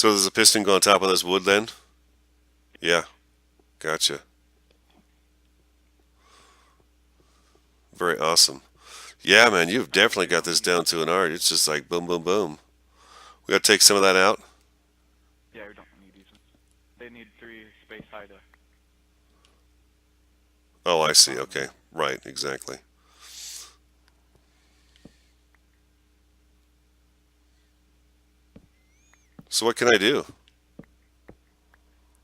So there's a piston go on top of this wood then? Yeah, gotcha. Very awesome. Yeah, man, you've definitely got this down to an art. It's just like boom, boom, boom. We gotta take some of that out. Yeah, we don't need these ones. They need 3 space high to Oh, I see. spawn them. Okay. Right, exactly. So what can I do?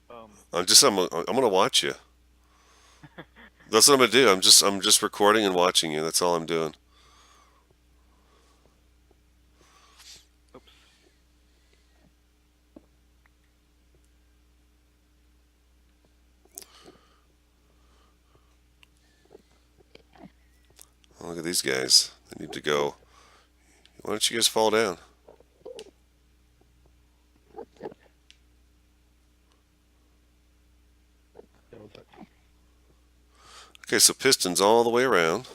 I'm gonna watch you. That's what I'm gonna do. I'm just recording and watching you. That's all I'm doing. Oops. Oh, look at these guys. They need to go. Why don't you guys fall down? Yeah, one sec. Okay, so pistons all the way around.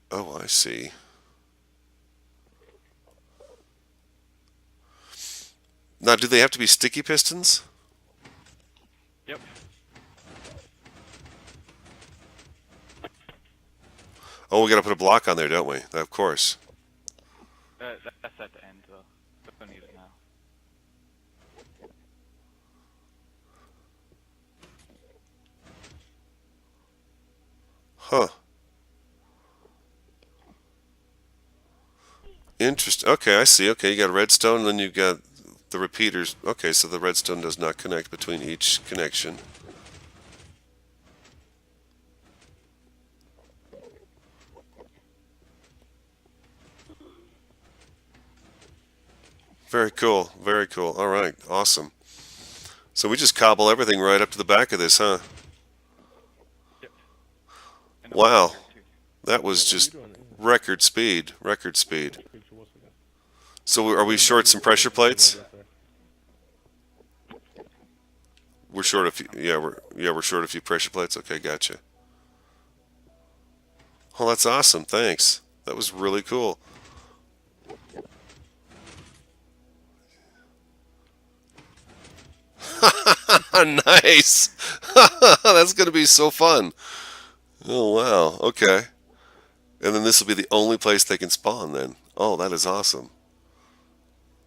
Oh, I see. Now, do they have to be sticky pistons? Yep. Oh, we gotta put a block on there, don't we? Of course. That's at the end though. We don't need it now. Huh. Interesting. Okay, I see. Okay, you got redstone, and then you've got the repeaters. Okay, so the redstone does not connect between each connection. Very cool. Very cool. All right. Awesome. So we just cobble everything right up to the back of this, huh? Yep. And over Wow. here too. That Yeah, was what are you just doing? record speed. Record speed. Picture was again. So are we short some pressure plates? We're short a few. We're short a few pressure plates. Okay, gotcha. Oh, that's awesome. Thanks. That was really cool. Nice. That's gonna be so fun. Oh wow. Okay. And then this will be the only place they can spawn then. Oh, that is awesome.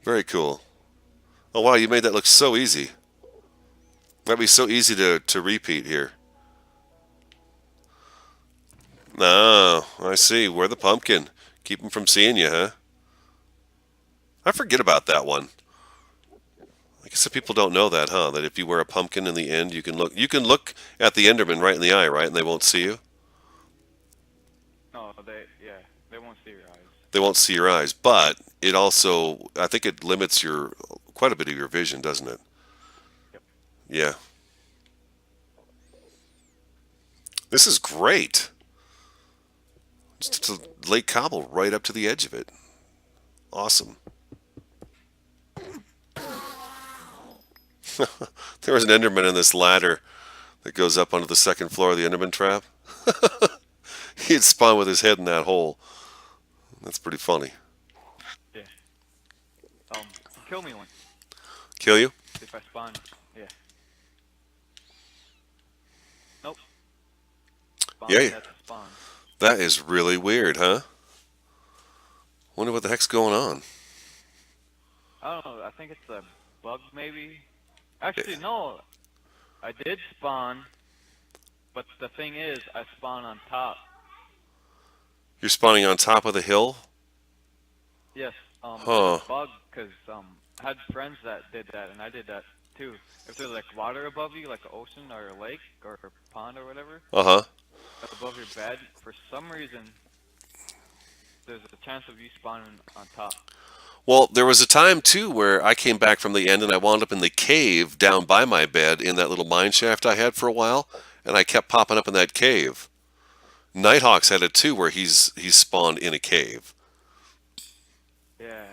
Very cool. Oh wow, you made that look so easy. That'd be so easy to repeat here. Oh, I see. We're the pumpkin. Keep them from seeing you, huh? I forget about that one. I guess if people don't know that, huh? That if you wear a pumpkin in the end, you can look at the Enderman right in the eye, right? And they won't see you. No, they won't see your eyes. They won't see your eyes, but it also, I think it limits your quite a bit of your vision, doesn't it? Yep. Yeah. This is great. Just to lay cobble right up to the edge of it. Awesome. There was an Enderman in this ladder that goes up onto the second floor of the Enderman trap. He'd spawn with his head in that hole. That's pretty funny. Yeah. Kill me one. Kill you? If I spawn. Yeah. Nope. Spawn. Yeah. That's a spawn. That is really weird, huh? Wonder what the heck's going on. I don't know. I think it's a bug maybe. Actually, no. I did spawn, but the thing is, I spawn on top. You're spawning on top of the hill? Yes. There's Huh. a bug because I had friends that did that, and I did that too. If there's like water above you, like an ocean or a lake or a pond or whatever, Uh-huh. above your bed, for some reason, there's a chance of you spawning on top. Well, there was a time too where I came back from the end and I wound up in the cave down by my bed in that little mine shaft I had for a while, and I kept popping up in that cave. Nighthawk's had it too where he's spawned in a cave. Yeah.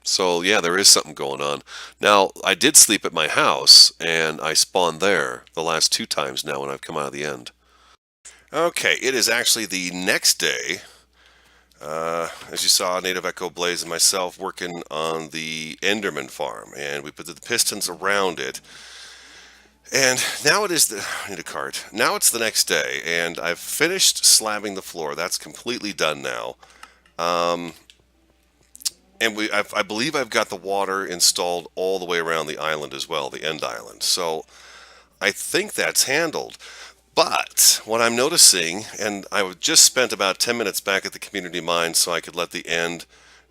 So yeah, there is something going on. Now, I did sleep at my house, and I spawned there the last two times now when I've come out of the end. Okay, it is actually the next day. As you saw, Native Echo Blaze and myself working on the Enderman farm, and we put the pistons around it. And now it is the I need a cart. Now it's the next day, and I've finished slabbing the floor. That's completely done now. And I believe I've got the water installed all the way around the island as well, the end island. So I think that's handled. But what I'm noticing, and I just spent about 10 minutes back at the community mine so I could let the end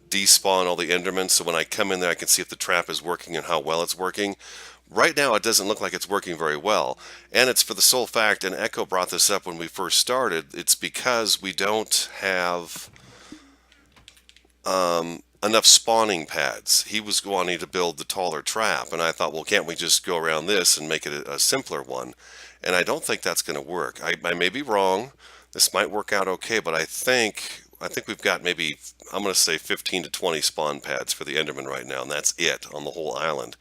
despawn all the Endermen. So when I come in there, I can see if the trap is working and how well it's working. Right now, it doesn't look like it's working very well. And it's for the sole fact, and Echo brought this up when we first started, it's because we don't have enough spawning pads. He was wanting to build the taller trap, and I thought, well, can't we just go around this and make it a simpler one? And I don't think that's going to work. I may be wrong. This might work out okay, but I think we've got maybe, I'm going to say 15 to 20 spawn pads for the Enderman right now, and that's it on the whole island.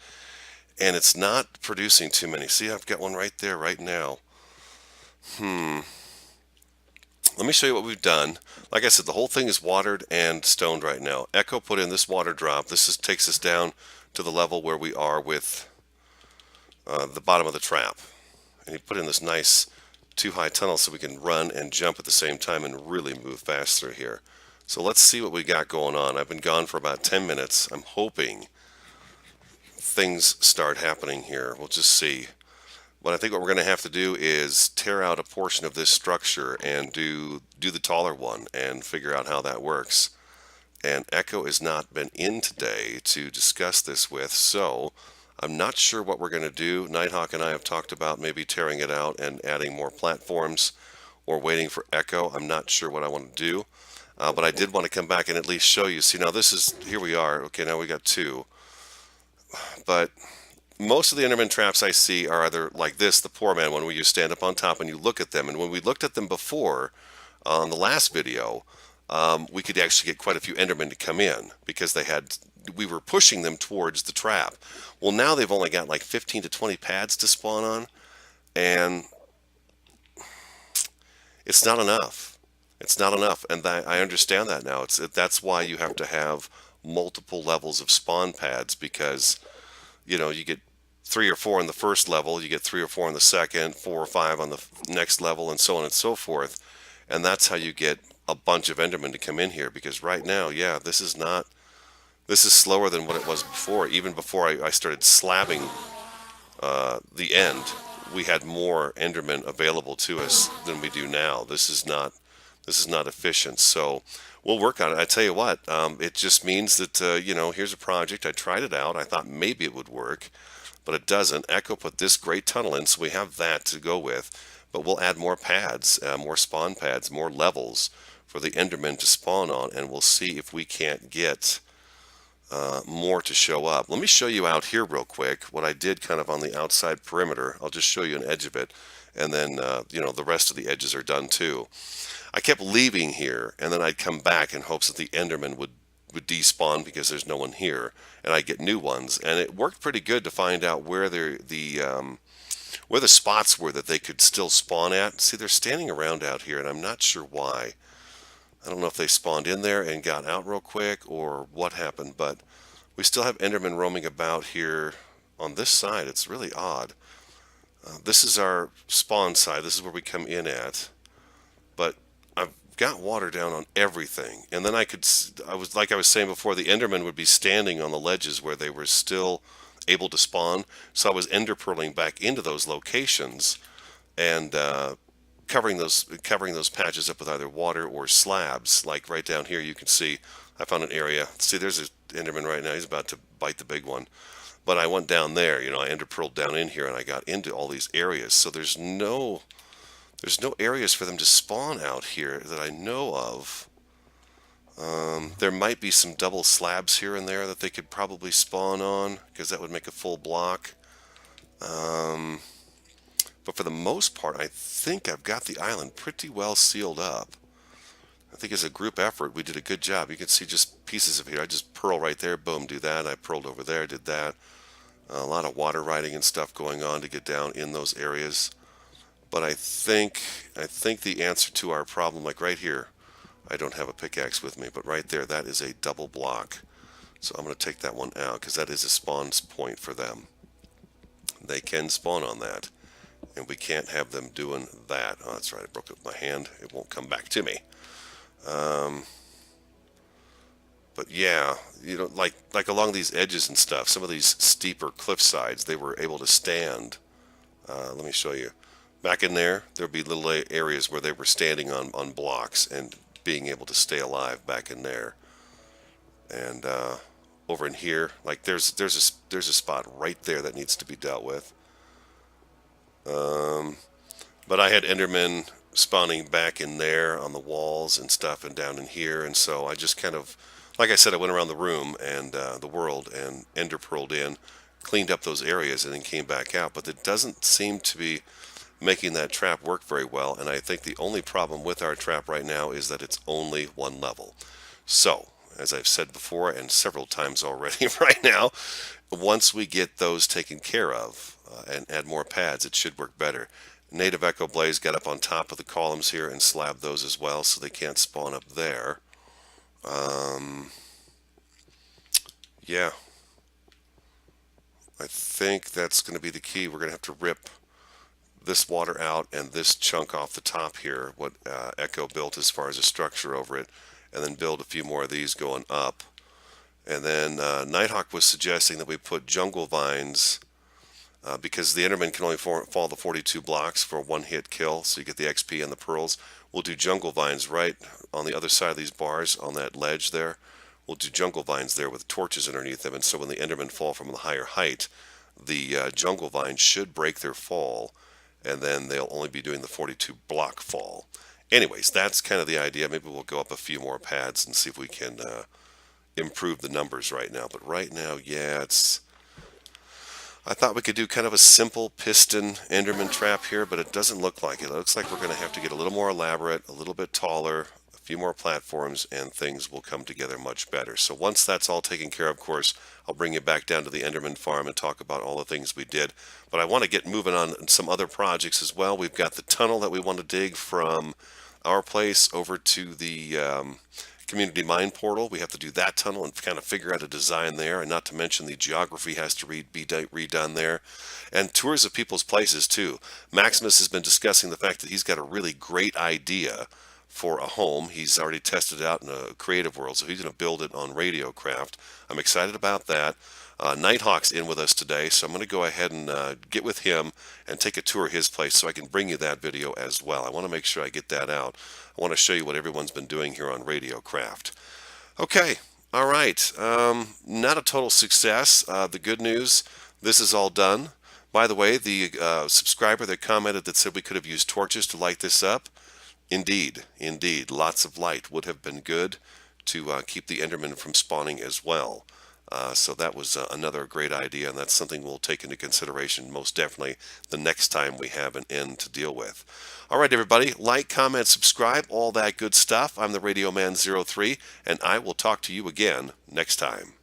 And it's not producing too many. See, I've got one right there right now. Let me show you what we've done. Like I said, the whole thing is watered and stoned right now. Echo put in this water drop. Takes us down to the level where we are with the bottom of the trap. And he put in this nice too high tunnel so we can run and jump at the same time and really move fast through here. So let's see what we got going on. I've been gone for about 10 minutes. I'm hoping things start happening here. We'll just see. But I think what we're going to have to do is tear out a portion of this structure and do the taller one and figure out how that works. And Echo has not been in today to discuss this with, so I'm not sure what we're going to do. Nighthawk and I have talked about maybe tearing it out and adding more platforms or waiting for Echo. I'm not sure what I want to do. But I did want to come back and at least show you. See, now here we are. Okay, now we got two. But most of the Enderman traps I see are either like this, the poor man one, where you stand up on top and you look at them. And when we looked at them before on the last video, we could actually get quite a few Endermen to come in because we were pushing them towards the trap. Well, now they've only got like 15 to 20 pads to spawn on, and it's not enough. It's not enough, and I understand that now. That's why you have to have multiple levels of spawn pads because you get 3 or 4 on the first level, you get 3 or 4 on the second, 4 or 5 on the next level, and so on and so forth. And that's how you get a bunch of Endermen to come in here. Because right now, yeah, this is slower than what it was before. Even before I started slabbing the end, we had more Endermen available to us than we do now. This is not efficient. So we'll work on it. I tell you what, it just means that here's a project. I tried it out. I thought maybe it would work, but it doesn't. Echo put this great tunnel in, so we have that to go with. But we'll add more pads, more spawn pads, more levels for the Endermen to spawn on, and we'll see if we can't get more to show up. Let me show you out here real quick what I did kind of on the outside perimeter. I'll just show you an edge of it, and then the rest of the edges are done too. I kept leaving here, and then I'd come back in hopes that the Enderman would despawn because there's no one here, and I'd get new ones. And it worked pretty good to find out where where the spots were that they could still spawn at. See, they're standing around out here, and I'm not sure why. I don't know if they spawned in there and got out real quick or what happened, but we still have Endermen roaming about here on this side. It's really odd. This is our spawn side. This is where we come in at. But I've got water down on everything. And then I was saying before, the Endermen would be standing on the ledges where they were still able to spawn. So I was ender pearling back into those locations and covering those patches up with either water or slabs. Like right down here, you can see I found an area. See, there's an Enderman right now. He's about to bite the big one. But I went down there, I ender pearled down in here, and I got into all these areas. So there's no areas for them to spawn out here that I know of. There might be some double slabs here and there that they could probably spawn on, because that would make a full block. But for the most part, I think I've got the island pretty well sealed up. I think as a group effort, we did a good job. You can see just pieces of here. I just pearl right there, boom, do that. I pearled over there, did that. A lot of water riding and stuff going on to get down in those areas. But I think the answer to our problem, like right here, I don't have a pickaxe with me, but right there, that is a double block. So I'm going to take that one out because that is a spawn point for them. They can spawn on that, and we can't have them doing that. Oh, that's right, I broke it with my hand. It won't come back to me. But yeah, like along these edges and stuff, some of these steeper cliff sides, they were able to stand. Let me show you. Back in there, there'd be little areas where they were standing on blocks and being able to stay alive back in there. And over in here, like there's a spot right there that needs to be dealt with. But I had Enderman spawning back in there on the walls and stuff and down in here, and so I just kind of, like I said, I went around the room and the world and ender pearled in, cleaned up those areas, and then came back out. But it doesn't seem to be making that trap work very well, and I think the only problem with our trap right now is that it's only one level. So, as I've said before and several times already right now, once we get those taken care of and add more pads, it should work better. Native Echo Blaze got up on top of the columns here and slabbed those as well, so they can't spawn up there. Yeah, I think that's going to be the key. We're going to have to rip this water out and this chunk off the top here, what Echo built as far as a structure over it, and then build a few more of these going up. And then Nighthawk was suggesting that we put jungle vines because the Enderman can only fall the 42 blocks for a one-hit kill, so you get the XP and the pearls. We'll do jungle vines right on the other side of these bars on that ledge there. We'll do jungle vines there with torches underneath them, and so when the Endermen fall from the higher height, the jungle vines should break their fall, and then they'll only be doing the 42 block fall. Anyways, that's kind of the idea. Maybe we'll go up a few more pads and see if we can improve the numbers right now. But right now, yeah, I thought we could do kind of a simple piston Enderman trap here, but it doesn't look like it. It looks like we're going to have to get a little more elaborate, a little bit taller, a few more platforms, and things will come together much better. So once that's all taken care of course, I'll bring you back down to the Enderman farm and talk about all the things we did. But I want to get moving on some other projects as well. We've got the tunnel that we want to dig from our place over to the community mine portal. We have to do that tunnel and kind of figure out a design there, and not to mention the geography has to be redone there, and tours of people's places too. Maximus has been discussing the fact that he's got a really great idea for a home. He's already tested it out in a creative world, so he's going to build it on RadioCraft. I'm excited about that. Nighthawk's in with us today, so I'm going to go ahead and get with him and take a tour of his place so I can bring you that video as well. I want to make sure I get that out. I want to show you what everyone's been doing here on RadioCraft. Okay, all right. Not a total success. The good news, this is all done. By the way, the subscriber that commented that said we could have used torches to light this up, indeed, lots of light would have been good to keep the Enderman from spawning as well. So that was another great idea, and that's something we'll take into consideration most definitely the next time we have an end to deal with. All right, everybody, like, comment, subscribe, all that good stuff. I'm the RadioMan03, and I will talk to you again next time.